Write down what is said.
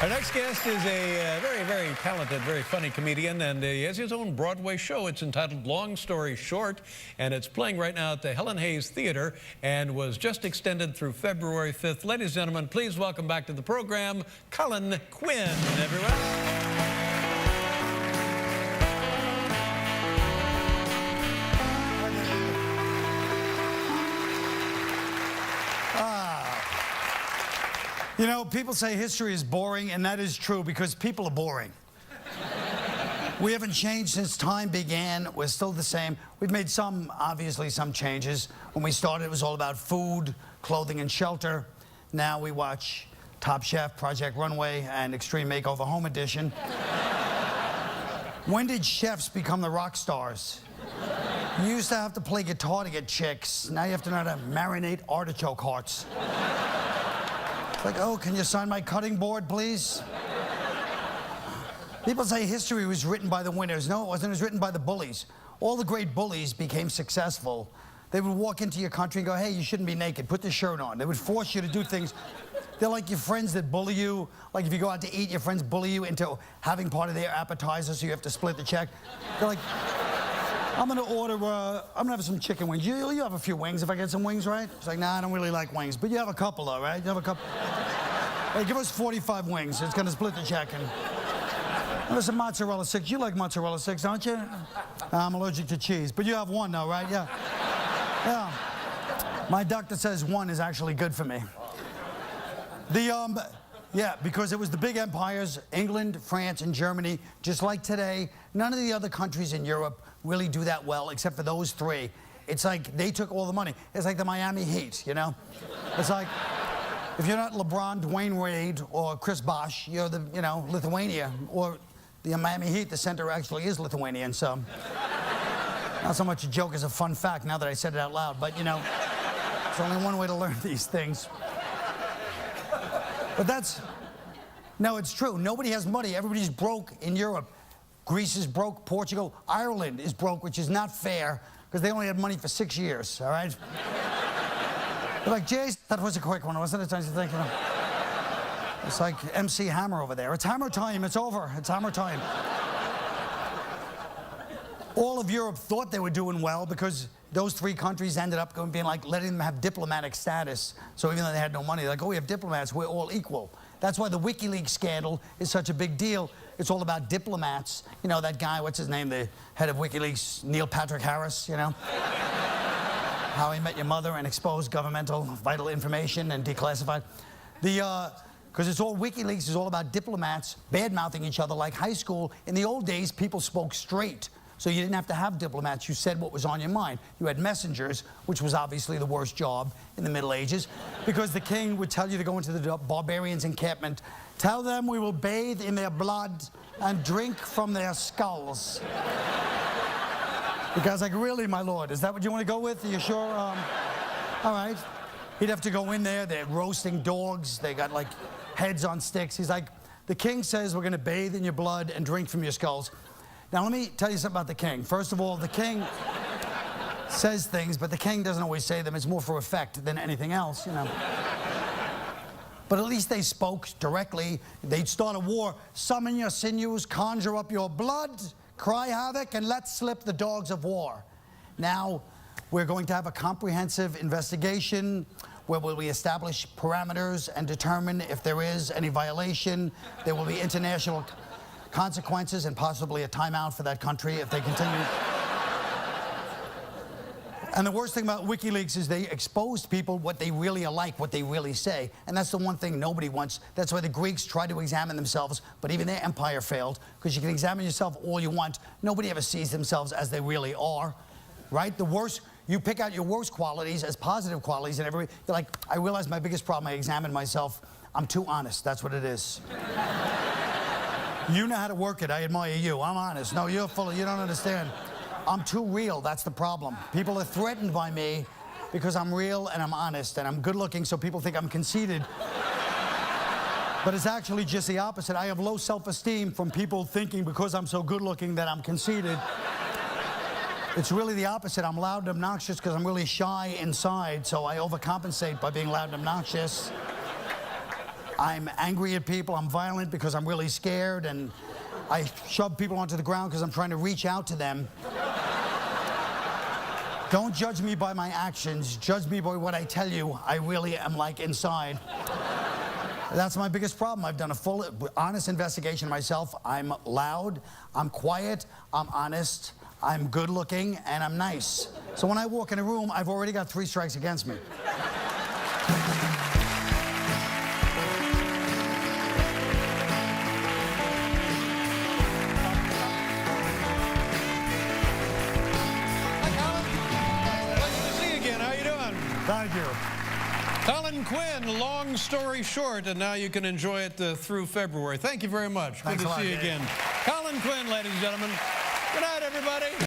Our next guest is a very, very talented, very funny comedian, and he has his own Broadway show. It's entitled Long Story Short, and it's playing right now at the Helen Hayes Theater and was just extended through February 5th. Ladies and gentlemen, please welcome back to the program, Colin Quinn, everyone. You know, people say history is boring, and that is true because people are boring. We haven't changed since time began. We're still the same. We've made obviously some changes. When we started, it was all about food, clothing, and shelter. Now we watch Top Chef, Project Runway, and Extreme Makeover Home Edition. When did chefs become the rock stars? You used to have to play guitar to get chicks. Now you have to know how to marinate artichoke hearts. Like, oh, can you sign my cutting board, please? People say history was written by the winners. No, it wasn't. It was written by the bullies. All the great bullies became successful. They would walk into your country and go, hey, you shouldn't be naked. Put this shirt on. They would force you to do things. They're like your friends that bully you. Like if you go out to eat, your friends bully you into having part of their appetizer, so you have to split the check. They're like, I'm gonna have some chicken wings. You have a few wings if I get some wings, right? It's like, nah, I don't really like wings. But you have a couple though, right? You have a couple. Hey, give us 45 wings. It's gonna split the check. And there's some mozzarella sticks. You like mozzarella sticks, don't you? I'm allergic to cheese. But you have one though, right? Yeah. Yeah. My doctor says one is actually good for me. Yeah, because it was the big empires, England, France, and Germany. Just like today, none of the other countries in Europe really do that well, except for those three. It's like they took all the money. It's like the Miami Heat, you know? It's like, if you're not LeBron, Dwayne Wade, or Chris Bosh, you're the, Lithuania. Or the Miami Heat, the center actually is Lithuanian, so. Not so much a joke as a fun fact now that I said it out loud, but there's only one way to learn these things. But no, it's true. Nobody has money. Everybody's broke in Europe. Greece is broke. Portugal. Ireland is broke, which is not fair because they only had money for 6 years, all right? They're like, Jace, that was a quick one, wasn't it? Don't you think, It's like MC Hammer over there. It's hammer time. It's over. It's hammer time. All of Europe thought they were doing well because those three countries ended up being like letting them have diplomatic status. So even though they had no money, they're like, oh, we have diplomats, we're all equal. That's why the WikiLeaks scandal is such a big deal. It's all about diplomats. You know, that guy, what's his name, the head of WikiLeaks, Neil Patrick Harris, How He Met Your Mother and exposed governmental vital information and declassified. Because it's all WikiLeaks is all about diplomats bad-mouthing each other like high school. In the old days, people spoke straight. So you didn't have to have diplomats. You said what was on your mind. You had messengers, which was obviously the worst job in the Middle Ages, because the king would tell you to go into the barbarians' encampment. Tell them we will bathe in their blood and drink from their skulls. The guy's like, really, my lord? Is that what you want to go with? Are you sure? All right. He'd have to go in there. They're roasting dogs. They got, like, heads on sticks. He's like, the king says we're going to bathe in your blood and drink from your skulls. Now, let me tell you something about the king. First of all, the king says things, but the king doesn't always say them. It's more for effect than anything else, But at least they spoke directly. They'd start a war. Summon your sinews, conjure up your blood, cry havoc, and let slip the dogs of war. Now, we're going to have a comprehensive investigation where we establish parameters and determine if there is any violation. There will be international consequences and possibly a timeout for that country if they continue. And the worst thing about WikiLeaks is they exposed people what they really are like, what they really say. And that's the one thing nobody wants. That's why the Greeks tried to examine themselves, but even their empire failed, because you can examine yourself all you want. Nobody ever sees themselves as they really are, right? The worst, you pick out your worst qualities as positive qualities, and you're like, I realized my biggest problem, I examined myself. I'm too honest, that's what it is. You know how to work it. I admire you. I'm honest. No, you're full of, you don't understand. I'm too real. That's the problem. People are threatened by me because I'm real and I'm honest and I'm good looking, so people think I'm conceited. But it's actually just the opposite. I have low self-esteem from people thinking because I'm so good looking that I'm conceited. It's really the opposite. I'm loud and obnoxious because I'm really shy inside, so I overcompensate by being loud and obnoxious. I'm angry at people. I'm violent because I'm really scared, and I shove people onto the ground because I'm trying to reach out to them. Don't judge me by my actions. Judge me by what I tell you I really am like inside. That's my biggest problem. I've done a full, honest investigation of myself. I'm loud, I'm quiet, I'm honest, I'm good looking, and I'm nice. So when I walk in a room, I've already got 3 strikes against me. Thank you. Colin Quinn, Long Story Short, and now you can enjoy it through February. Thank you very much. Thanks Good a to lot, see you Dave. again. Colin Quinn, ladies and gentlemen. Good night, everybody.